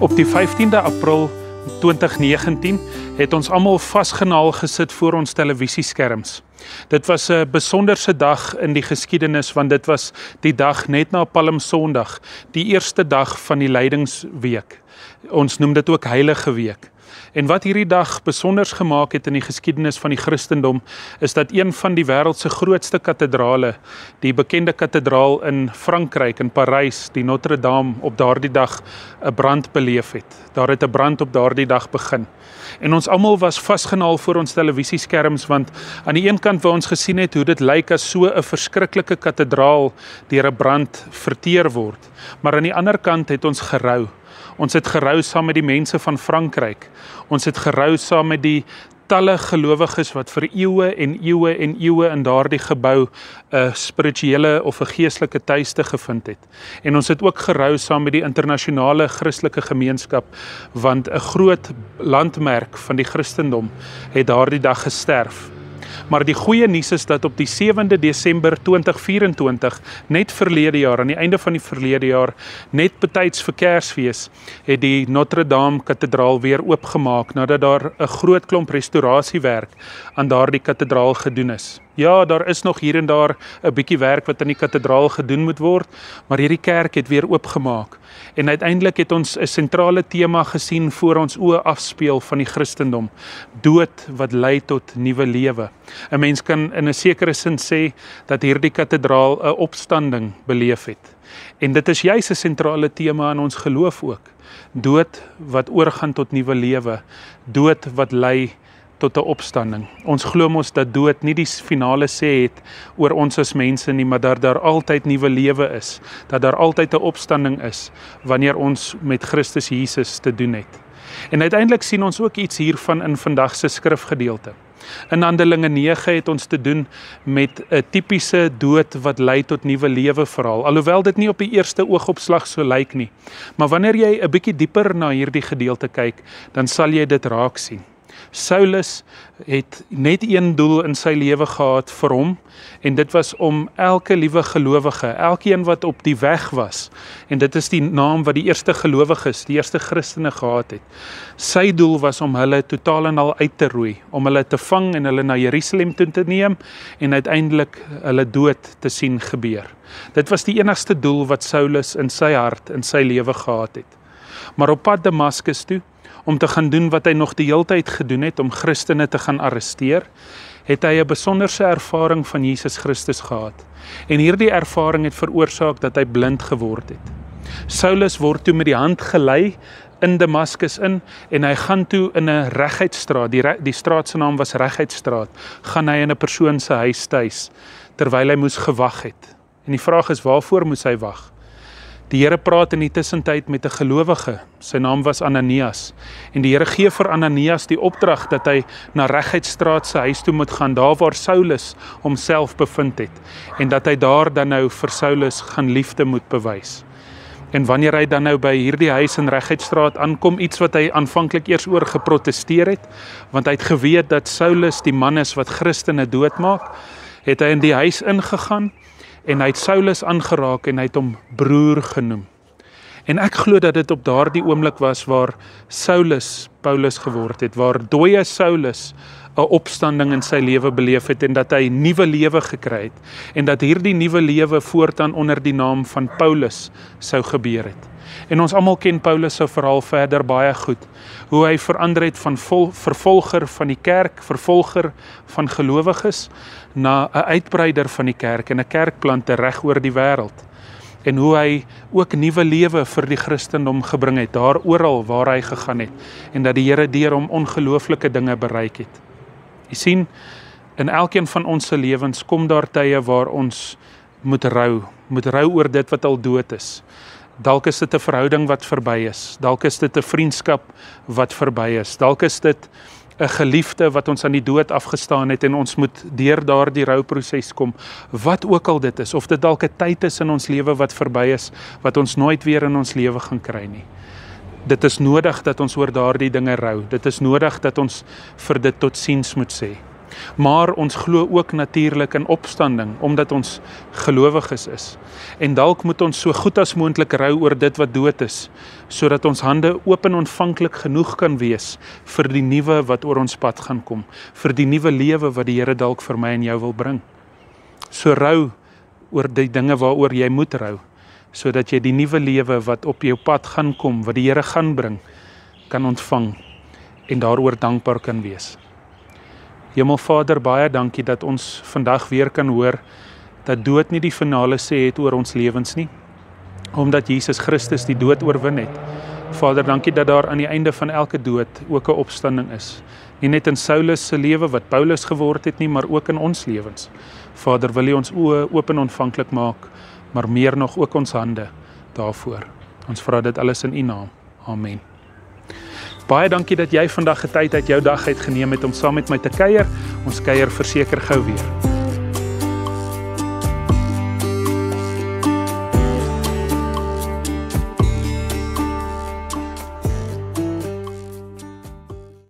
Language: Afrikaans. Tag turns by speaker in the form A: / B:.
A: Op die 15de April 2019 het ons almal vasgenaal gesit voor ons televisieskerms. Dit was 'n besonderse dag in die geskiedenis, want dit was die dag net na Palmsondag, die eerste dag van die lydingsweek. Ons noem dit ook Heilige Week. En wat hierdie dag besonders gemaak het in die geskiedenis van die Christendom, is dat een van die wêreld se grootste kathedrale, die bekende kathedraal in Frankryk, in Parys, die Notre Dame, op daardie dag 'n brand beleef het. Daar het 'n brand op daardie dag begin. En ons almal was vasgenaal voor ons televisieskerms, want aan die een kant wou ons gesien het hoe dit lyk as so 'n verskriklike kathedraal deur 'n brand verteer word. Maar aan die ander kant het ons gerou. Ons het gerou saam met die mense van Frankryk. Ons het gerou saam met die talle gelowiges wat vir eeue en eeue en eeue in daardie gebou 'n spirituele of 'n geestelike tuiste gevind het. En ons het ook gerou saam met die internasionale Christelike gemeenskap, want 'n groot landmerk van die Christendom het daardie dag gesterf. Maar die goeie nuus is dat op die 7de Desember 2024, net verlede jaar, aan die einde van die verlede jaar, net betyds vir Kersfees, het die Notre Dame kathedraal weer oopgemaak, nadat daar 'n groot klomp restaurasiewerk aan daardie kathedraal gedoen is. Ja, daar is nog hier en daar 'n bietjie werk wat aan die kathedraal gedoen moet word, maar hierdie kerk het weer oopgemaak. En uiteindelik het ons 'n sentrale tema gesien voor ons oë afspeel van die Christendom: dood wat lei tot nuwe lewe. 'n Mens kan in 'n sekere sin sê dat hierdie kathedraal 'n opstanding beleef het. En dit is juis 'n sentrale tema in ons geloof ook. Dood wat oorgaan tot nuwe lewe, dood wat lei tot 'n opstanding. Ons glo mos dat dood nie die finale sê het oor ons as mense nie, maar dat daar altyd nuwe lewe is, dat daar altyd 'n opstanding is wanneer ons met Christus Jesus te doen het. En uiteindelik sien ons ook iets hiervan in vandag se skrifgedeelte. In Handelinge 9 het ons te doen met 'n tipiese dood wat lei tot nuwe lewe verhaal, alhoewel dit nie op die eerste oogopslag so lyk nie. Maar wanneer jy 'n bietjie dieper na hierdie gedeelte kyk, dan sal jy dit raak sien. Saulus het net een doel in sy lewe gehad vir hom, en dit was om elke liewe gelowige, elkeen wat op die weg was, en dit is die naam wat die eerste gelowiges, die eerste Christene gehad het. Sy doel was om hulle totaal en al uit te roei, om hulle te vang en hulle na Jerusalem toe te neem, en uiteindelik hulle dood te sien gebeur. Dit was die enigste doel wat Saulus in sy hart, in sy lewe gehad het. Maar op pad Damaskus toe, om te gaan doen wat hy nog die heeltyd gedoen het, om Christene te gaan arresteer, het hy 'n besonderse ervaring van Jesus Christus gehad. En hierdie ervaring het veroorsaak dat hy blind geword het. Saulus word toe met die hand gelei in Damaskus in, en hy gaan toe in 'n Reguitstraat, die straat se naam was Reguitstraat, gaan hy in 'n persoon se huis tuis, terwyl hy moes gewag het. En die vraag is, waarvoor moes hy wag? Die Here praat in die tussentyd met 'n gelowige, sy naam was Ananias, en die Here gee vir Ananias die opdrag dat hy na Reguitstraat se huis toe moet gaan, daar waar Saulus homself bevind het, en dat hy daar dan nou vir Saulus gaan liefde moet bewys. En wanneer hy dan nou by hierdie huis in Reguitstraat aankom, iets wat hy aanvanklik eers oor geprotesteer het, want hy het geweet dat Saulus die man is wat Christene doodmaak, het hy in die huis ingegaan, en hy het Saulus aangeraak en hy het hom broer genoem. En ek glo dat dit op daardie oomblik was waar Saulus Paulus geword het, waar dooie Saulus 'n opstanding in sy lewe beleef het, en dat hy nuwe lewe gekry het, en dat hierdie nuwe lewe voortaan onder die naam van Paulus sou gebeur het. En ons almal ken Paulus se verhaal verder baie goed, hoe hy verander het van vervolger van die kerk, vervolger van gelowiges, na 'n uitbreider van die kerk en 'n kerkplanter reg oor die wêreld. En hoe hy ook nuwe lewe vir die Christendom gebring het, daar oral waar hy gegaan het, en dat die Here deur hom ongelooflike dinge bereik het. Jy sien, in elkeen van ons se lewens kom daar tye waar ons moet rou oor dit wat al dood is. Dalk is dit 'n verhouding wat verby is, dalk is dit 'n vriendskap wat verby is, dalk is dit 'n geliefde wat ons aan die dood afgestaan het, en ons moet deur daardie rouproses kom, wat ook al dit is, of dit dalk 'n tyd is in ons lewe wat verby is, wat ons nooit weer in ons lewe gaan kry nie. Dit is nodig dat ons oor daardie dinge rou, dit is nodig dat ons vir dit totsiens moet sê. Maar ons glo ook natuurlik in opstanding, omdat ons gelowiges is. En dalk moet ons so goed as moontlik rou oor dit wat dood is, sodat ons hande oop en ontvanklik genoeg kan wees vir die nuwe wat oor ons pad gaan kom, vir die nuwe lewe wat die Here dalk vir my en jou wil bring. So rou oor die dinge waaroor jy moet rou, sodat jy die nuwe lewe wat op jou pad gaan kom, wat die Here gaan bring, kan ontvang en daaroor dankbaar kan wees. Hemelvader, baie dankie dat ons vandag weer kan hoor dat dood nie die finale sê het oor ons lewens nie, omdat Jesus Christus die dood oorwin het. Vader, dankie dat daar aan die einde van elke dood ook 'n opstanding is. Nie net in Saulus se lewe wat Paulus geword het nie, maar ook in ons lewens. Vader, wil U ons oë oop en ontvanklik maak, maar meer nog ook ons hande daarvoor. Ons vra dit alles in U naam. Amen. Baie dankie dat jy vandag 'n tyd uit jou dag uitgeneem het om saam met my te kuier. Ons kuier verseker gou weer.